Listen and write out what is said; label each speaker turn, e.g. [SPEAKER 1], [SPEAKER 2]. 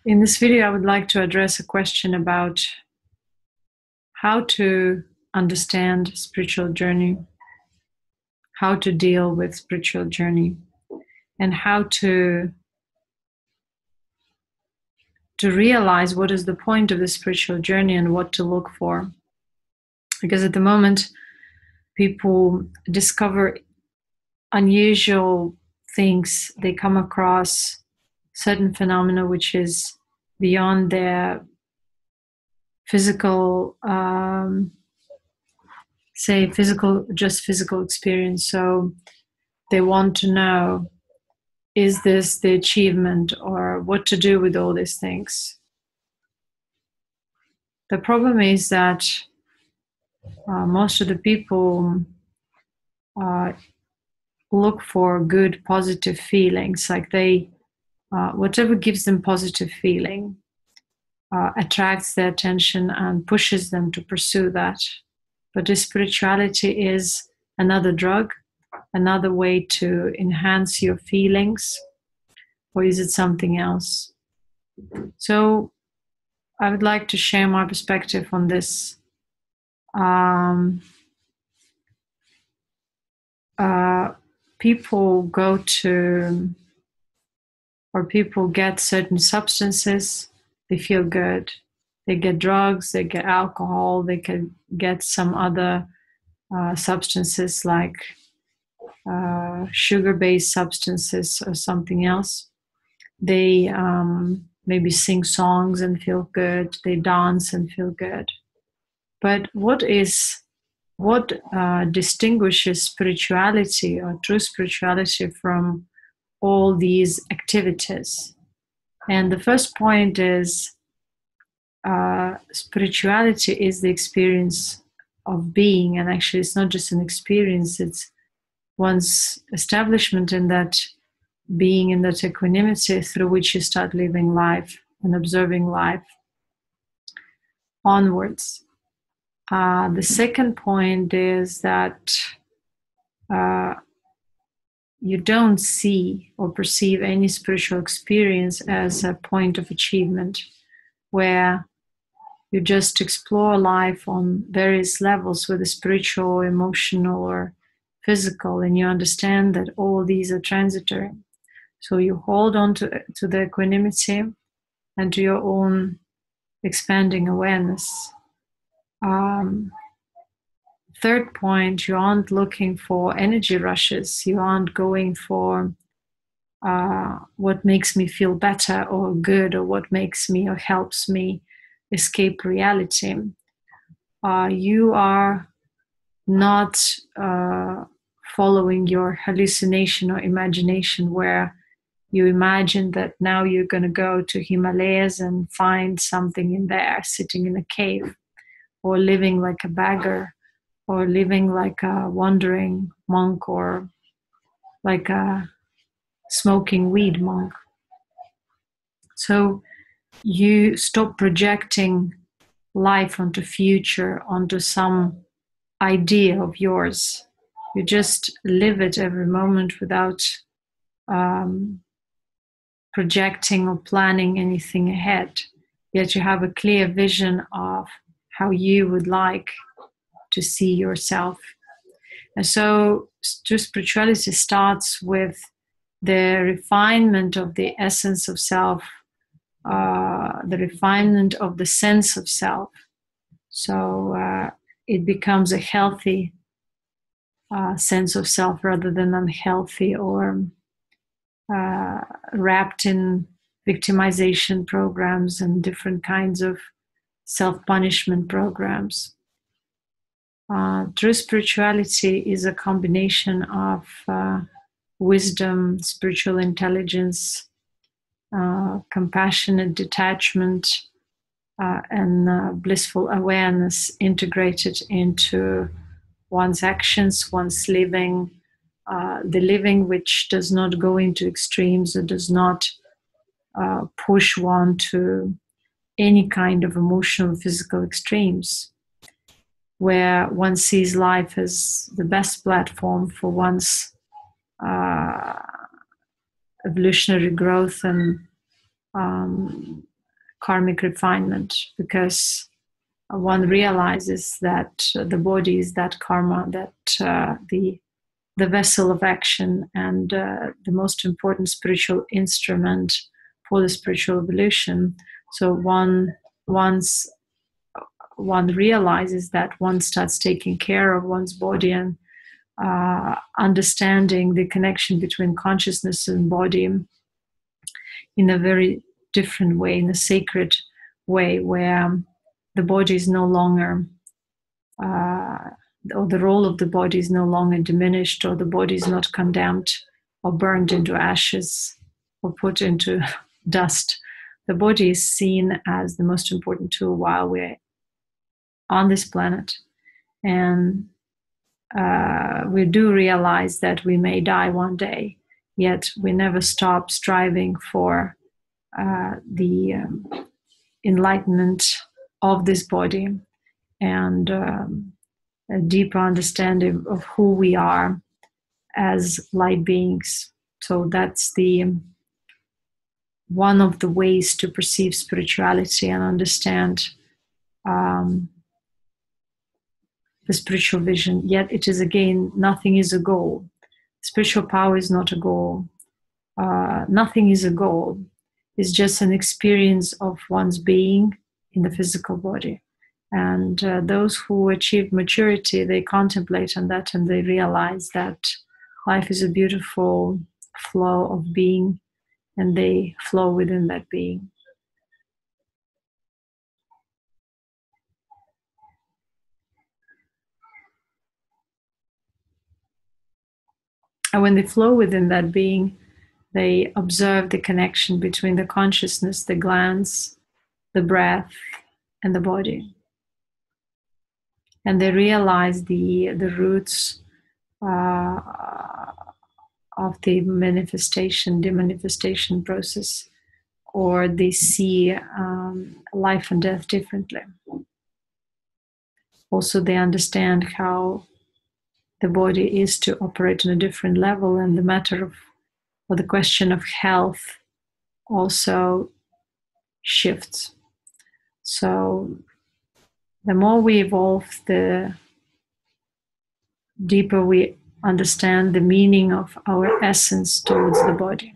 [SPEAKER 1] In this video, I would like to address a question about how to understand spiritual journey, how to deal with spiritual journey, and how to realize what is the point of the spiritual journey and what to look for. Because at the moment, people discover unusual things. They come across certain phenomena which is beyond their physical, physical experience. So they want to know, is this the achievement, or what to do with all these things? The problem is that most of the people look for good, positive feelings. Like they, whatever gives them positive feeling attracts their attention and pushes them to pursue that. But the spirituality is another drug, another way to enhance your feelings, or is it something else? So I would like to share my perspective on this. People go to, or people get certain substances, they feel good. They get drugs, they get alcohol, they can get some other substances like sugar-based substances or something else. They maybe sing songs and feel good. They dance and feel good. But what distinguishes spirituality or true spirituality from all these activities? And the first point is spirituality is the experience of being. And actually, it's not just an experience, it's one's establishment in that being, in that equanimity through which you start living life and observing life onwards. The second point is that you don't see or perceive any spiritual experience as a point of achievement where you just explore life on various levels, whether spiritual, emotional, or physical, and you understand that all these are transitory. So you hold on to the equanimity and to your own expanding awareness. Third point, you aren't looking for energy rushes. You aren't going for what makes me feel better or good, or what makes me or helps me escape reality. You are not following your hallucination or imagination, where you imagine that now you're going to go to Himalayas and find something in there, sitting in a cave, or living like a beggar, or living like a wandering monk, or like a smoking weed monk. So you stop projecting life onto future, onto some idea of yours. You just live it every moment without projecting or planning anything ahead. Yet you have a clear vision of how you would like to see yourself. And so true spirituality starts with the refinement of the essence of self, the refinement of the sense of self. So it becomes a healthy sense of self rather than unhealthy or wrapped in victimization programs and different kinds of self-punishment programs. True spirituality is a combination of wisdom, spiritual intelligence, compassionate detachment, and blissful awareness integrated into one's actions, one's living, the living which does not go into extremes or does not push one to any kind of emotional, physical extremes, where one sees life as the best platform for one's evolutionary growth and karmic refinement, because one realizes that the body is that karma, that the vessel of action, and the most important spiritual instrument for the spiritual evolution. So once one realizes that, one starts taking care of one's body and understanding the connection between consciousness and body in a very different way, in a sacred way, where the body is no longer, or the role of the body is no longer diminished, or the body is not condemned or burned into ashes or put into dust. The body is seen as the most important tool while we're on this planet. And we do realize that we may die one day, yet we never stop striving for the enlightenment of this body and a deeper understanding of who we are as light beings. So that's the one of the ways to perceive spirituality and understand the spiritual vision. Yet it is, again, nothing is a goal. Spiritual power is not a goal. Nothing is a goal. It's just an experience of one's being in the physical body. And those who achieve maturity, they contemplate on that and they realize that life is a beautiful flow of being, and they flow within that being. And when they flow within that being, they observe the connection between the consciousness, the glands, the breath, and the body. And they realize the roots of the demanifestation process, or they see life and death differently. Also, they understand how the body is to operate on a different level, and the matter of, or the question of health also shifts. So the more we evolve, the deeper we understand the meaning of our essence towards the body.